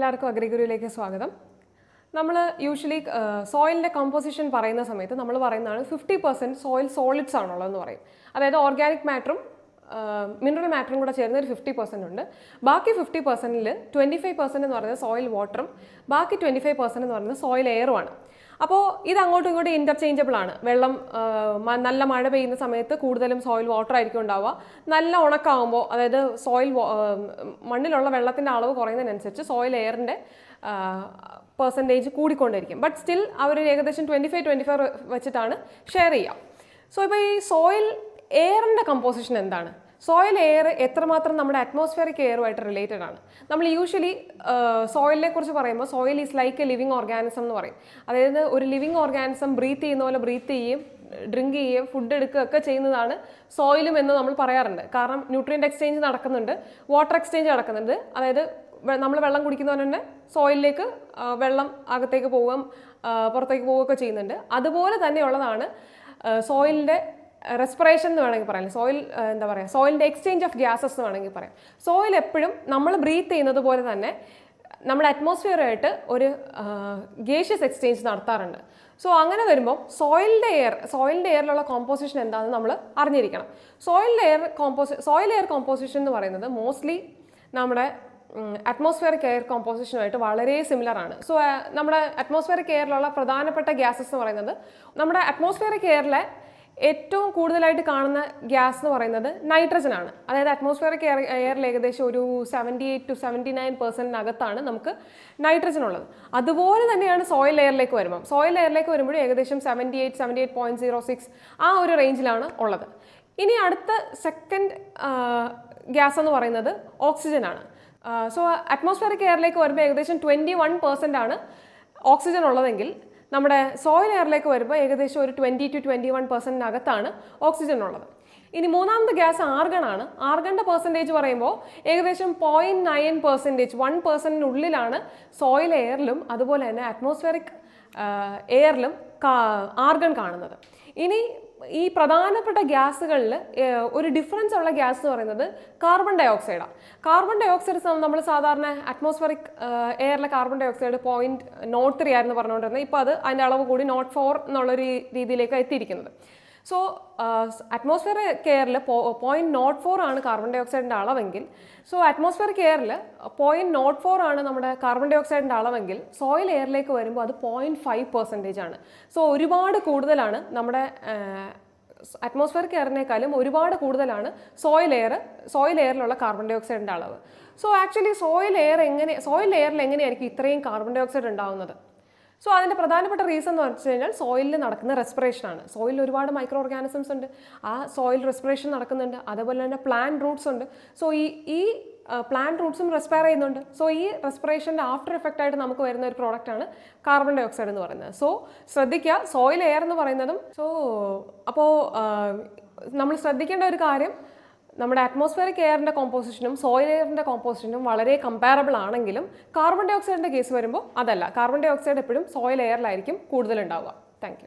എല്ലാവർക്കും അഗ്രിഗുരുവിലേക്ക് സ്വാഗതം. നമ്മൾ യൂഷ്വലി സോയിലിൻ്റെ കമ്പോസിഷൻ പറയുന്ന സമയത്ത് നമ്മൾ പറയുന്നതാണ് 50% സോയിൽ സോളിഡ്സ് ആണുള്ളതെന്ന് പറയും. അതായത് ഓർഗാനിക് മാറ്ററും മിനറൽ മാറ്ററും കൂടെ ചേർന്ന് ഒരു 50% ഉണ്ട്. ബാക്കി 50%ൽ 25% എന്ന് പറയുന്നത് സോയിൽ വാട്ടറും ബാക്കി 25% എന്ന് പറയുന്നത് സോയിൽ എയറുമാണ്. അപ്പോൾ ഇത് അങ്ങോട്ടും ഇങ്ങോട്ടും ഇൻ്റർചേഞ്ചബിൾ ആണ്. വെള്ളം നല്ല മഴ പെയ്യുന്ന സമയത്ത് കൂടുതലും സോയിൽ വാട്ടർ ആയിരിക്കും ഉണ്ടാവുക. നല്ല ഉണക്കാകുമ്പോൾ അതായത് മണ്ണിലുള്ള വെള്ളത്തിൻ്റെ അളവ് കുറയുന്നതിനനുസരിച്ച് സോയിൽ എയറിൻ്റെ പെർസെൻറ്റേജ് കൂടിക്കൊണ്ടിരിക്കും. ബട്ട് സ്റ്റിൽ അവർ ഏകദേശം 25 വെച്ചിട്ടാണ് ഷെയർ ചെയ്യുക. സോ ഇപ്പോൾ ഈ സോയിൽ എയറിൻ്റെ കമ്പോസിഷൻ എന്താണ്? സോയിൽ എയർ എത്രമാത്രം നമ്മുടെ അറ്റ്മോസ്ഫിയറിക് എയറുമായിട്ട് റിലേറ്റഡ് ആണ്. നമ്മൾ യൂഷ്വലി സോയിലിനെ കുറിച്ച് പറയുമ്പോൾ soil is like A living organism എന്ന് പറയും. അതായത് ഒരു ലിവിങ് ഓർഗാനിസം ബ്രീത്ത് ചെയ്യുന്ന പോലെ ബ്രീത്ത് ചെയ്യുകയും ഡ്രിങ്ക് ചെയ്യുകയും ഫുഡ് എടുക്കുകയൊക്കെ ചെയ്യുന്നതാണ് സോയിലും എന്ന് നമ്മൾ പറയാറുണ്ട്. കാരണം ന്യൂട്രിയൻ്റ് എക്സ്ചേഞ്ച് നടക്കുന്നുണ്ട്, വാട്ടർ എക്സ്ചേഞ്ച് നടക്കുന്നുണ്ട്. അതായത് നമ്മൾ വെള്ളം കുടിക്കുന്നവർ തന്നെ സോയിലിലേക്ക് വെള്ളം അകത്തേക്ക് പോവുകയും പുറത്തേക്ക് പോവുകയൊക്കെ ചെയ്യുന്നുണ്ട്. അതുപോലെ തന്നെയുള്ളതാണ് സോയിലിൻ്റെ റെസ്പിറേഷൻ എന്ന് വേണമെങ്കിൽ പറയാം. സോയിൽ എന്താ പറയുക, സോയിലിൻ്റെ എക്സ്ചേഞ്ച് ഓഫ് ഗ്യാസസ് എന്ന് വേണമെങ്കിൽ പറയാം. സോയിൽ എപ്പോഴും നമ്മൾ ബ്രീത്ത് ചെയ്യുന്നത് പോലെ തന്നെ നമ്മുടെ അറ്റ്മോസ്ഫിയറുമായിട്ട് ഒരു ഗേഷ്യസ് എക്സ്ചേഞ്ച് നടത്താറുണ്ട്. സോ അങ്ങനെ വരുമ്പോൾ സോയിലിൻ്റെ എയറിലുള്ള കോമ്പോസിഷൻ എന്താണെന്ന് നമ്മൾ അറിഞ്ഞിരിക്കണം. സോയിൽ എയർ കോമ്പോസിഷൻ എന്ന് പറയുന്നത് മോസ്റ്റ്ലി നമ്മുടെ അറ്റ്മോസ്ഫിയറിക് എയർ കോമ്പോസിഷനുമായിട്ട് വളരെ സിമിലർ ആണ്. സോ നമ്മുടെ അറ്റ്മോസ്ഫിയറിക് എയറിലുള്ള പ്രധാനപ്പെട്ട ഗ്യാസസ് എന്ന് പറയുന്നത്, നമ്മുടെ അറ്റ്മോസ്ഫിയറിക് എയറിലെ ഏറ്റവും കൂടുതലായിട്ട് കാണുന്ന ഗ്യാസ് എന്ന് പറയുന്നത് നൈട്രജൻ ആണ്. അതായത് അറ്റ്മോസ്ഫിയറിക് എയറിൽ ഏകദേശം ഒരു 78 to 79% നമുക്ക് നൈട്രജൻ ഉള്ളത്. അതുപോലെ തന്നെയാണ് സോയിൽ എയറിലേക്ക് വരുമ്പോൾ. സോയിൽ എയറിലേക്ക് വരുമ്പോഴും ഏകദേശം 78.06 ആ ഒരു റേഞ്ചിലാണ് ഉള്ളത്. ഇനി അടുത്ത സെക്കൻഡ് ഗ്യാസ് എന്ന് പറയുന്നത് ഓക്സിജൻ ആണ്. സോ അറ്റ്മോസ്ഫിയറിക് എയറിലേക്ക് വരുമ്പോൾ ഏകദേശം 21% ആണ് ഓക്സിജൻ ഉള്ളതെങ്കിൽ നമ്മുടെ സോയിൽ എയറിലേക്ക് വരുമ്പോൾ ഏകദേശം ഒരു 20 to 21% ഓക്സിജൻ ഉള്ളത്. ഇനി മൂന്നാമത്തെ ഗ്യാസ് ആർഗൺ ആണ്. ആർഗണിൻ്റെ പെർസെൻറ്റേജ് പറയുമ്പോൾ ഏകദേശം 0.9%, 1%-നുള്ളിലാണ് സോയിൽ എയറിലും അതുപോലെ തന്നെ അറ്റ്മോസ്ഫിയറിക് എയറിലും ആർഗൺ കാണുന്നത്. ഇനി ഈ പ്രധാനപ്പെട്ട ഗ്യാസുകളിൽ ഒരു ഡിഫറൻസ് ഉള്ള ഗ്യാസ് എന്ന് പറയുന്നത് കാർബൺ ഡൈ ഓക്സൈഡാണ്. കാർബൺ ഡൈ ഓക്സൈഡ് നമ്മൾ സാധാരണ അറ്റ്മോസ്ഫിയറിക് എയറിലെ കാർബൺ ഡൈ ഓക്സൈഡ് 0.03 ആയിരുന്നു പറഞ്ഞുകൊണ്ടിരുന്നത്. ഇപ്പോൾ അതിൻ്റെ അളവ് കൂടി 0.4 എന്നുള്ളൊരു രീതിയിലേക്ക് എത്തിയിരിക്കുന്നത്. സോ അറ്റ്മോസ്ഫിയറിക് എയറിൽ 0.04 ആണ് കാർബൺ ഡൈ ഓക്സൈഡിൻ്റെ അളവെങ്കിൽ, സോ അറ്റ്മോസ്ഫിയറിക് എയറിൽ 0.04 ആണ് നമ്മുടെ കാർബൺ ഡൈ ഓക്സൈഡിൻ്റെ അളവെങ്കിൽ സോയിൽ എയറിലേക്ക് വരുമ്പോൾ അത് 0.5% ആണ്. സോ ഒരുപാട് കൂടുതലാണ് നമ്മുടെ അറ്റ്മോസ്ഫിയറിക് എയറിനേക്കാളും ഒരുപാട് കൂടുതലാണ് സോയിൽ എയറിലുള്ള കാർബൺ ഡൈ ഓക്സൈഡിൻ്റെ അളവ്. സോ ആക്ച്വലി സോയിൽ എയറിൽ എങ്ങനെയായിരിക്കും ഇത്രയും കാർബൺ ഡൈ ഓക്സൈഡ് ഉണ്ടാവുന്നത്? സോ അതിൻ്റെ പ്രധാനപ്പെട്ട റീസൺ എന്ന് വെച്ച് കഴിഞ്ഞാൽ സോയിലിൽ നടക്കുന്ന റെസ്പിറേഷനാണ്. സോയിലിൽ ഒരുപാട് മൈക്രോ ഓർഗാനിസംസ് ഉണ്ട്, ആ സോയിൽ റെസ്പിറേഷൻ നടക്കുന്നുണ്ട്. അതേപോലെ തന്നെ പ്ലാന്റ് റൂട്ട്സ് ഉണ്ട്. സോ ഈ പ്ലാന്റ് റൂട്ട്സും റെസ്പയർ ചെയ്യുന്നുണ്ട്. സോ ഈ റെസ്പിറേഷൻ്റെ ആഫ്റ്റർ എഫക്റ്റ് ആയിട്ട് നമുക്ക് വരുന്ന ഒരു പ്രോഡക്റ്റാണ് കാർബൺ ഡൈ ഓക്സൈഡ് എന്ന് പറയുന്നത്. സോ ശ്രദ്ധിക്കുക, സോയിൽ എയർ എന്ന് പറയുന്നതും അപ്പോൾ നമ്മൾ ശ്രദ്ധിക്കേണ്ട ഒരു കാര്യം, നമ്മുടെ അറ്റ്മോസ്ഫിയറിക് എയറിൻ്റെ കോമ്പോസിഷനും സോയിൽ എയറിൻ്റെ കോമ്പോസിഷനും വളരെ കമ്പാരബിൾ ആണെങ്കിലും കാർബൺ ഡൈ ഓക്സൈഡിൻ്റെ കേസ് വരുമ്പോൾ അതല്ല. കാർബൺ ഡൈ ഓക്സൈഡ് എപ്പോഴും സോയിൽ എയറിലായിരിക്കും കൂടുതലുണ്ടാവുക. Thank U.